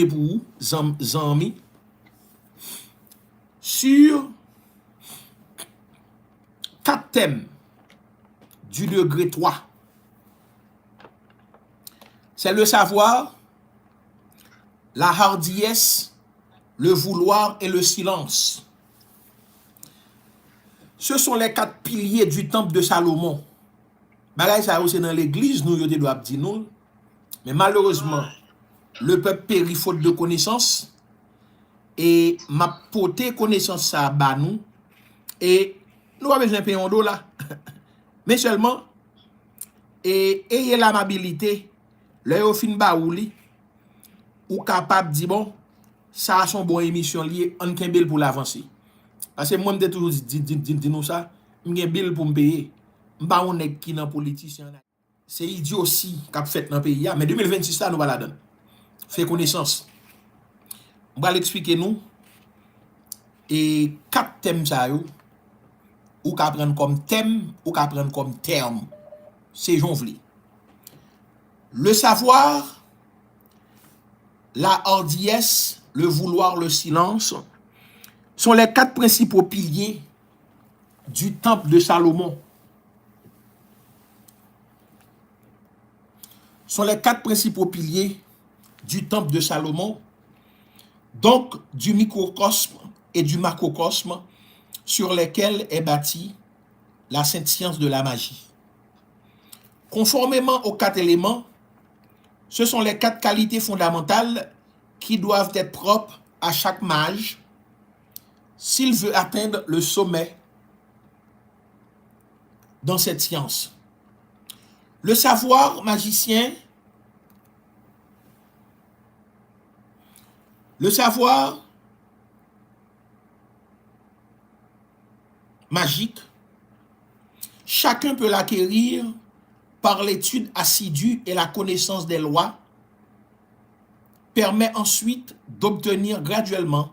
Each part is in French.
pour vous, Zami, sur 4 thèmes du degré 3. C'est le savoir, la hardiesse, le vouloir et le silence. Ce sont les 4 piliers du temple de Salomon. Bagay ça c'est dans l'église, nous yote doit dire nous. Mais malheureusement, le peuple périt faute de connaissance. Et m'a porté connaissance ça ba nous. Et nous avons besoin de payer un dollar. Mais seulement, et ayez l'amabilité, le yo fin ba ou li, ou capable de dire bon, ça a son bon émission lié, on kembel pour l'avancer. Parce que moi, je toujours dit nous ça, je bill pour me payer. Je ne sais pas qui est politicien. C'est idiot aussi qu'a fait dans le pays. Mais 2026, là, nous allons la donner. Fait connaissance. Je vais l'expliquer nous. Et 4 thèmes, ça, ou qu'à prendre comme thème, ou qu'à prendre comme terme. C'est jonvli. Le savoir, la hardiesse, le vouloir, le silence, sont les 4 principaux piliers du temple de Salomon. Sont les 4 principaux piliers du temple de Salomon, donc du microcosme et du macrocosme sur lesquels est bâtie la sainte science de la magie. Conformément aux 4 éléments, ce sont les 4 qualités fondamentales qui doivent être propres à chaque mage s'il veut atteindre le sommet dans cette science. Le savoir magicien, le savoir magique, chacun peut l'acquérir par l'étude assidue et la connaissance des lois, permet ensuite d'obtenir graduellement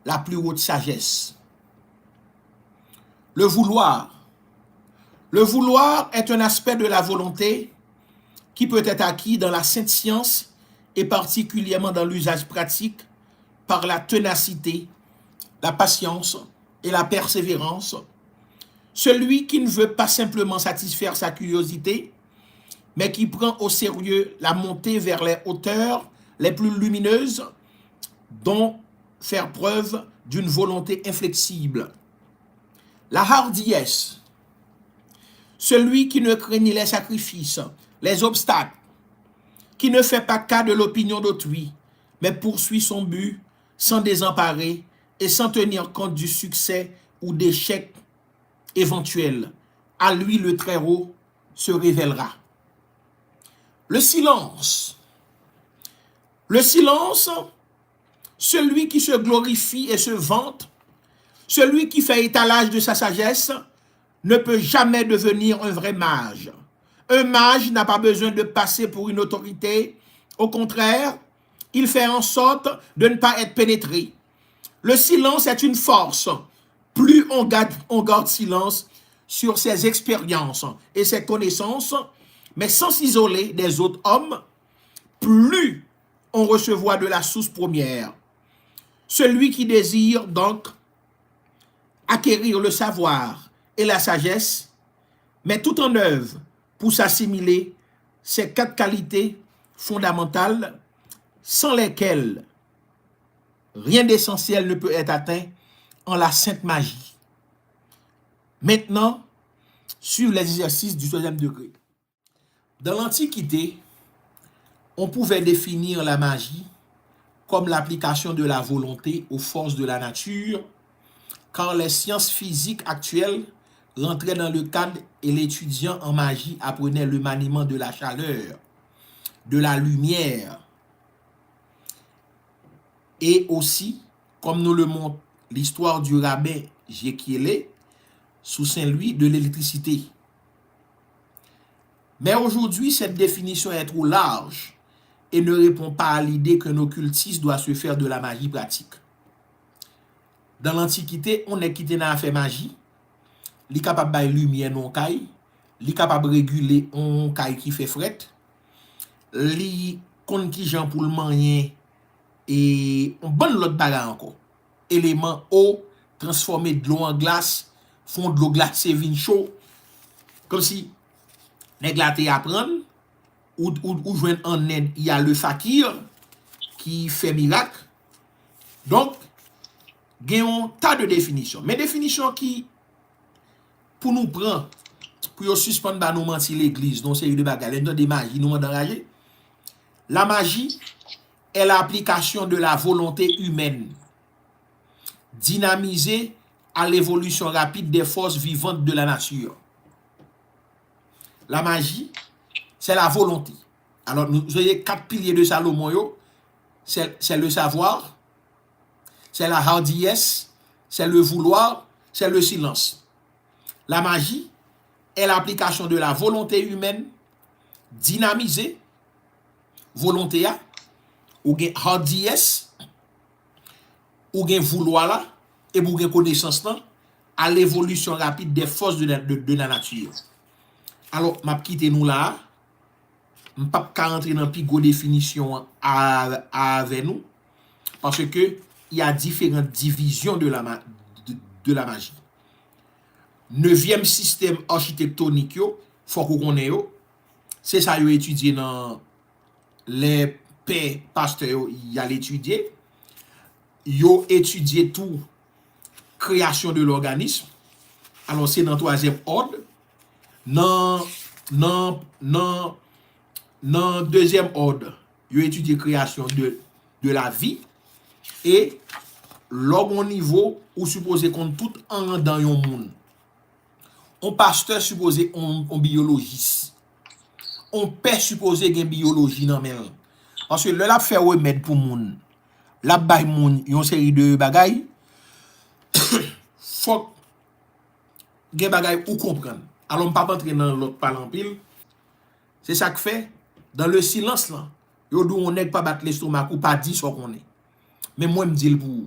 la plus haute sagesse. Le vouloir. Le vouloir est un aspect de la volonté qui peut être acquis dans la sainte science et particulièrement dans l'usage pratique par la ténacité, la patience et la persévérance. Celui qui ne veut pas simplement satisfaire sa curiosité, mais qui prend au sérieux la montée vers les hauteurs les plus lumineuses, dont faire preuve d'une volonté inflexible. La hardiesse. Celui qui ne craint ni les sacrifices, les obstacles, qui ne fait pas cas de l'opinion d'autrui, mais poursuit son but sans désemparer et sans tenir compte du succès ou d'échec éventuel. À lui, le Très-Haut se révélera. Le silence. Le silence, celui qui se glorifie et se vante, celui qui fait étalage de sa sagesse, ne peut jamais devenir un vrai mage. Un mage n'a pas besoin de passer pour une autorité. Au contraire, il fait en sorte de ne pas être pénétré. Le silence est une force. Plus on garde silence sur ses expériences et ses connaissances, mais sans s'isoler des autres hommes, plus on recevra de la source première. Celui qui désire donc acquérir le savoir et la sagesse, met tout en œuvre pour s'assimiler ces 4 qualités fondamentales sans lesquelles rien d'essentiel ne peut être atteint en la sainte magie. Maintenant, sur les exercices du 3e degré. Dans l'Antiquité, on pouvait définir la magie comme l'application de la volonté aux forces de la nature, car les sciences physiques actuelles rentraient dans le cadre et l'étudiant en magie apprenait le maniement de la chaleur, de la lumière, et aussi, comme nous le montre l'histoire du rabbin Jéchiélé, sous Saint-Louis, de l'électricité. Mais aujourd'hui, cette définition est trop large et ne répond pas à l'idée qu'un occultiste doit se faire de la magie pratique. Dans l'Antiquité, on est quitté dans la fait magie, li capable de lumière non caille, li capable réguler on caille qui fait fret, li kon ki jan pour le manier et on bonne l'autre bagarre encore. Élément eau, transformer de l'eau en glace, fond de l'eau glacée, vin chaud, comme si nèg la te apprendre, ou joindre en aide, il y a le fakir qui fait miracle. Donc, il y a un tas de définitions. Mais définitions qui, pour nous prendre, pour suspendre bah, nous mentir l'église, non série de bagages, de magie, nous enrager. La magie est l'application de la volonté humaine, dynamisée à l'évolution rapide des forces vivantes de la nature. La magie, c'est la volonté. Alors, nous avons 4 piliers de Salomon, c'est le savoir, c'est la hardiesse, c'est le vouloir, c'est le silence. La magie est l'application de la volonté humaine dynamisée, volonté ou gen hardiesse, ou gen vouloir là, et ou gen connaissance là, à l'évolution rapide des forces de la nature. Alors, m'a quitté nous là, m'pa ka rentrer dans plus gros définition avec nous, parce que il y a différentes divisions de la magie. 9e système architectonique, faut qu'on connaisse, c'est ça yo étudié dans les pères pasteurs, il a l'étudié. Yo étudié tout création de l'organisme. Alors c'est dans 3e ordre. Dans 2e ordre, yo étudié création de la vie. Et l'orgon niveau ou supposé qu'on tout en dans yon monde. On pasteur supposé on biologiste. On père supposé gen biologie nan men. Parce que le la fait remède pour moun. La bay moun yon série de bagay. Faut gen bagay ou comprendre. Alors on pas rentrer dans l'autre parlant pile. C'est ça que fait dans le silence là. Yo dou on nèg pas battre l'estomac ou pas dit ce qu'on est. Mais moi me dis pour